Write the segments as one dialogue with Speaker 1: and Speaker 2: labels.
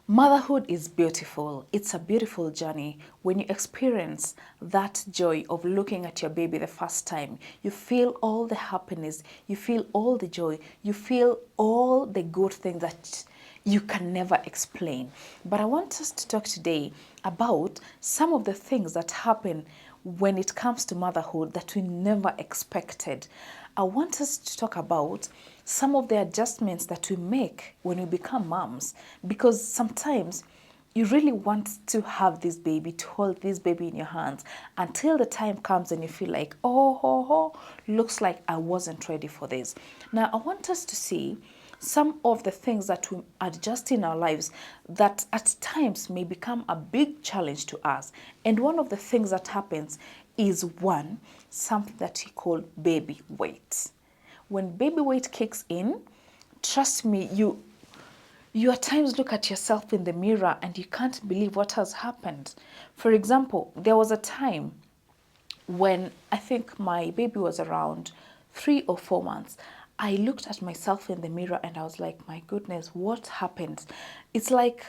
Speaker 1: Motherhood is beautiful. It's a beautiful journey. When you experience that joy of looking at your baby the first time, you feel all the happiness, you feel all the joy, you feel all the good things that you can never explain. But I want us to talk today about some of the things that happen when it comes to motherhood that we never expected. I want us to talk about some of the adjustments that we make when we become moms, because sometimes you really want to have this baby, to hold this baby in your hands until the time comes and you feel like, looks like I wasn't ready for this. Now, I want us to see some of the things that we adjust in our lives that at times may become a big challenge to us. And one of the things that happens is something that we call baby weight. When baby weight kicks in, trust me, you at times look at yourself in the mirror and you can't believe what has happened. For example, there was a time when I think my baby was around 3 or 4 months. I looked at myself in the mirror and I was like, my goodness, what happened? It's like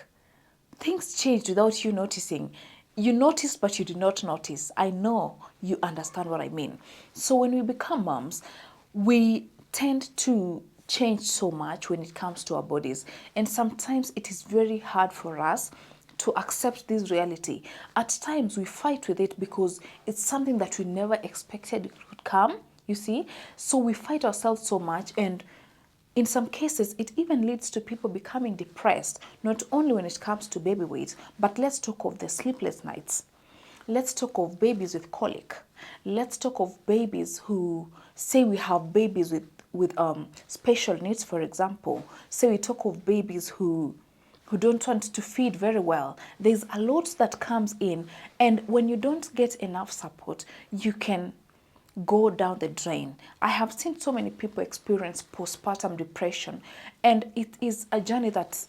Speaker 1: things changed without you noticing. You noticed, but you did not notice. I know you understand what I mean. So when we become moms, we tend to change so much when it comes to our bodies. And sometimes it is very hard for us to accept this reality. At times we fight with it because it's something that we never expected it would come, you see. So we fight ourselves so much, and in some cases, it even leads to people becoming depressed, not only when it comes to baby weight, but let's talk of the sleepless nights. Let's talk of babies with colic. Let's talk of babies who say we have babies with special needs, for example. Say we talk of babies who don't want to feed very well. There's a lot that comes in, and when you don't get enough support, you can go down the drain. I have seen so many people experience postpartum depression, and it is a journey that's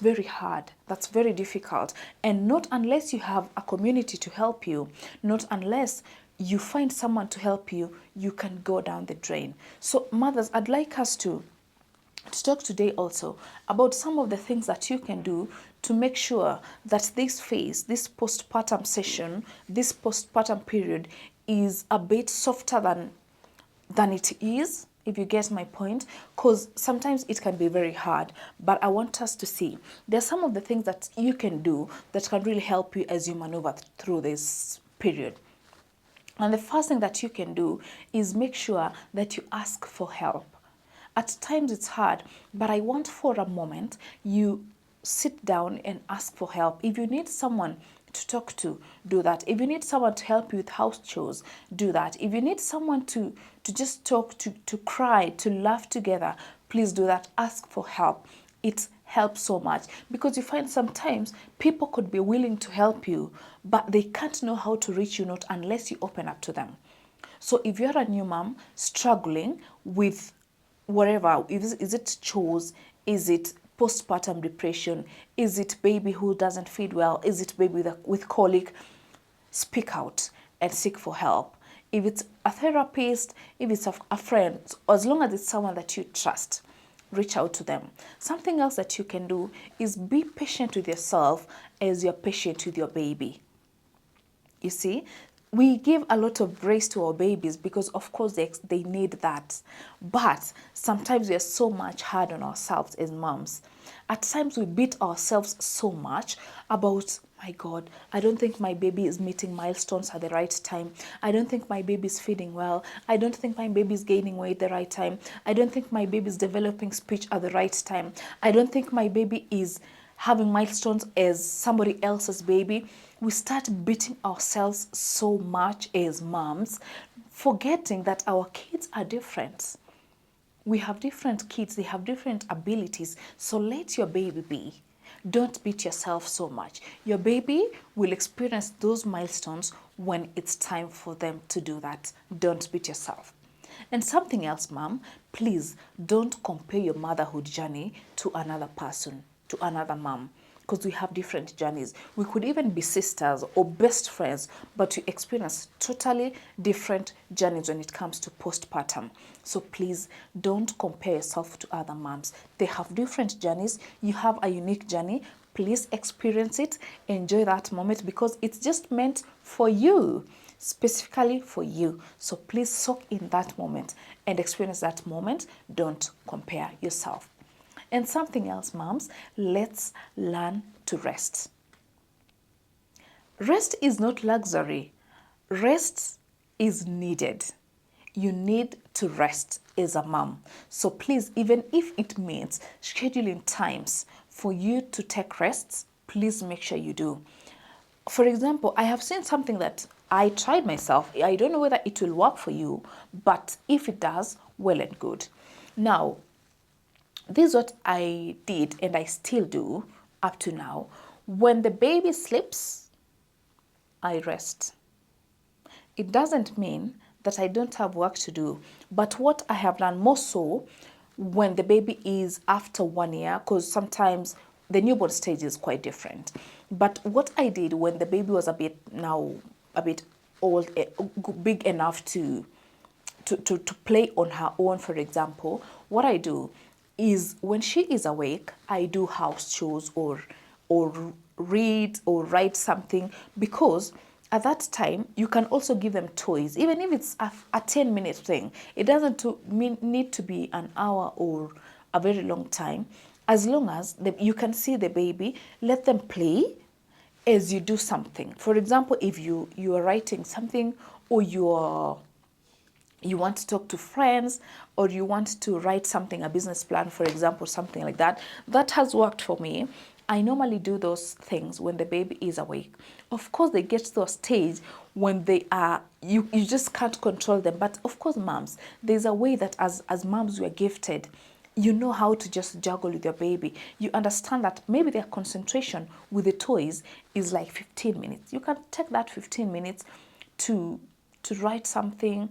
Speaker 1: very hard, that's very difficult. And not unless you have a community to help you, not unless you find someone to help you, you can go down the drain. So mothers, I'd like us to talk today also about some of the things that you can do to make sure that this phase, this postpartum session, this postpartum period is a bit softer than it is, if you get my point, because sometimes it can be very hard. But I want us to see there's some of the things that you can do that can really help you as you maneuver through this period. And the first thing that you can do is make sure that you ask for help. At times it's hard, but I want for a moment you sit down and ask for help. If you need someone to talk to, do that. If you need someone to help you with house chores, do that. If you need someone to just talk, to cry, to laugh together, please do that. Ask for help. It helps so much, because you find sometimes people could be willing to help you, but they can't know how to reach you, not unless you open up to them. So if you're a new mom struggling with whatever, is it chores, is it postpartum depression, is it baby who doesn't feed well, is it baby with colic, speak out and seek for help. If it's a therapist, if it's a friend, as long as it's someone that you trust, reach out to them. Something else that you can do is be patient with yourself as you're patient with your baby. You see, we give a lot of grace to our babies because, of course, they need that. But sometimes we are so much hard on ourselves as moms. At times we beat ourselves so much about, my God, I don't think my baby is meeting milestones at the right time. I don't think my baby is feeding well. I don't think my baby is gaining weight at the right time. I don't think my baby is developing speech at the right time. I don't think my baby is having milestones as somebody else's baby. We start beating ourselves so much as moms, forgetting that our kids are different. We have different kids, they have different abilities, so let your baby be. Don't beat yourself so much. Your baby will experience those milestones when it's time for them to do that. Don't beat yourself. And something else, mom, please don't compare your motherhood journey to another person, to another mom, because we have different journeys. We could even be sisters or best friends, but we experience totally different journeys when it comes to postpartum. So please don't compare yourself to other moms. They have different journeys. You have a unique journey. Please experience it, enjoy that moment, because it's just meant for you, specifically for you. So please soak in that moment and experience that moment. Don't compare yourself. And something else, moms, let's learn to rest. Rest is not luxury. Rest is needed. You need to rest as a mom. So please, even if it means scheduling times for you to take rests, please make sure you do. For example, I have seen something that I tried myself. I don't know whether it will work for you, but if it does, well and good. Now, this is what I did and I still do up to now. When the baby sleeps, I rest. It doesn't mean that I don't have work to do, but what I have done more so when the baby is after 1 year, because sometimes the newborn stage is quite different. But what I did when the baby was a bit old, big enough to play on her own, for example, what I do is when she is awake, I do house chores or read or write something, because at that time you can also give them toys, even if it's a 10-minute thing. It doesn't need to be an hour or a very long time. As long as you can see the baby, let them play as you do something. For example, if you are writing something, or you want to talk to friends, or you want to write something, a business plan, for example, something like that. That has worked for me. I normally do those things when the baby is awake. Of course, they get to a stage when they are, you just can't control them. But of course, moms, there's a way that as moms, we are gifted. You know how to just juggle with your baby. You understand that maybe their concentration with the toys is like 15 minutes. You can take that 15 minutes to write something,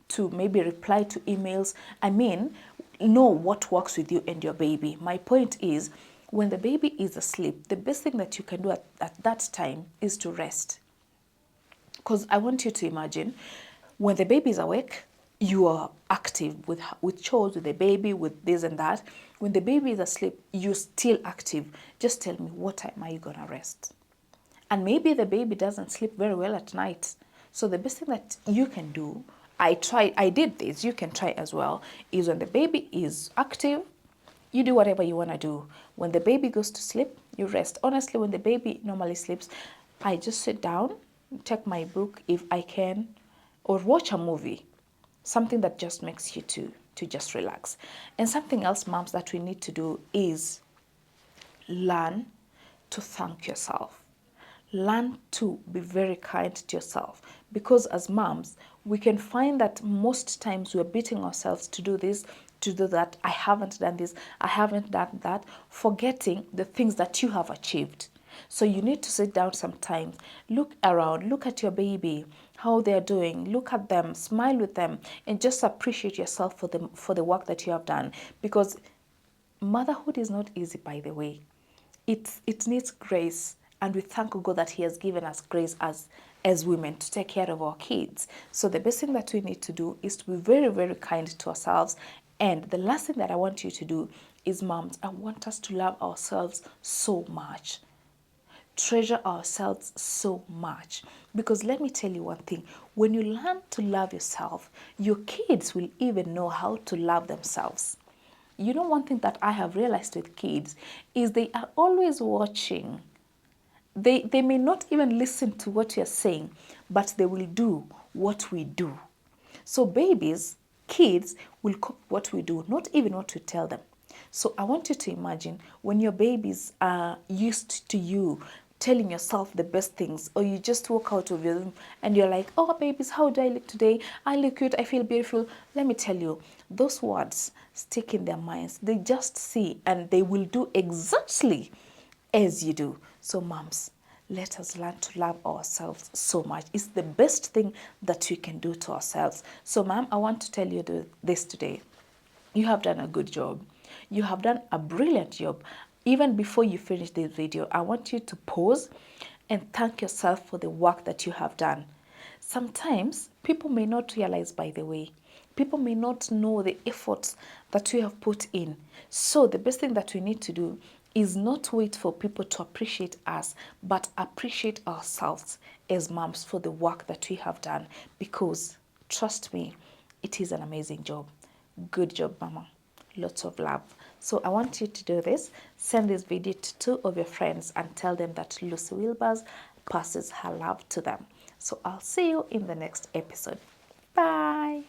Speaker 1: to maybe reply to emails. I mean, know what works with you and your baby. My point is, when the baby is asleep, the best thing that you can do at that time is to rest. Because I want you to imagine, when the baby is awake, you are active with chores, with the baby, with this and that. When the baby is asleep, you're still active. Just tell me, what time are you going to rest? And maybe the baby doesn't sleep very well at night. So the best thing that you can do, I did this, you can try as well, is when the baby is active, you do whatever you want to do. When the baby goes to sleep, you rest. Honestly, when the baby normally sleeps, I just sit down, take my book if I can, or watch a movie, something that just makes you to just relax. And something else, moms, that we need to do is learn to thank yourself. Learn to be very kind to yourself, because as moms, we can find that most times we're beating ourselves to do this, to do that. I haven't done this, I haven't done that, forgetting the things that you have achieved. So you need to sit down sometimes, look around, look at your baby, how they're doing, look at them, smile with them, and just appreciate yourself for the work that you have done. Because motherhood is not easy, by the way. It needs grace, and we thank God that He has given us grace as women to take care of our kids. So the best thing that we need to do is to be very, very kind to ourselves. And the last thing that I want you to do is, moms, I want us to love ourselves so much. Treasure ourselves so much. Because let me tell you one thing, when you learn to love yourself, your kids will even know how to love themselves. You know, one thing that I have realized with kids is they are always watching. They may not even listen to what you're saying, but they will do what we do. So babies, kids will copy what we do, not even what we tell them. So I want you to imagine when your babies are used to you telling yourself the best things, or you just walk out of your room and you're like, oh babies, how do I look today? I look cute, I feel beautiful. Let me tell you, those words stick in their minds. They just see and they will do exactly as you do. So moms, let us learn to love ourselves so much. It's the best thing that we can do to ourselves. So mom, I want to tell you this today. You have done a good job. You have done a brilliant job. Even before you finish this video, I want you to pause and thank yourself for the work that you have done. Sometimes people may not realize, by the way, people may not know the efforts that you have put in. So the best thing that we need to do is not wait for people to appreciate us, but appreciate ourselves as moms for the work that we have done. Because trust me, it is an amazing job. Good job, mama. Lots of love. So I want you to do this. Send this video to 2 of your friends and tell them that Lucy Wilbers passes her love to them. So I'll see you in the next episode. Bye.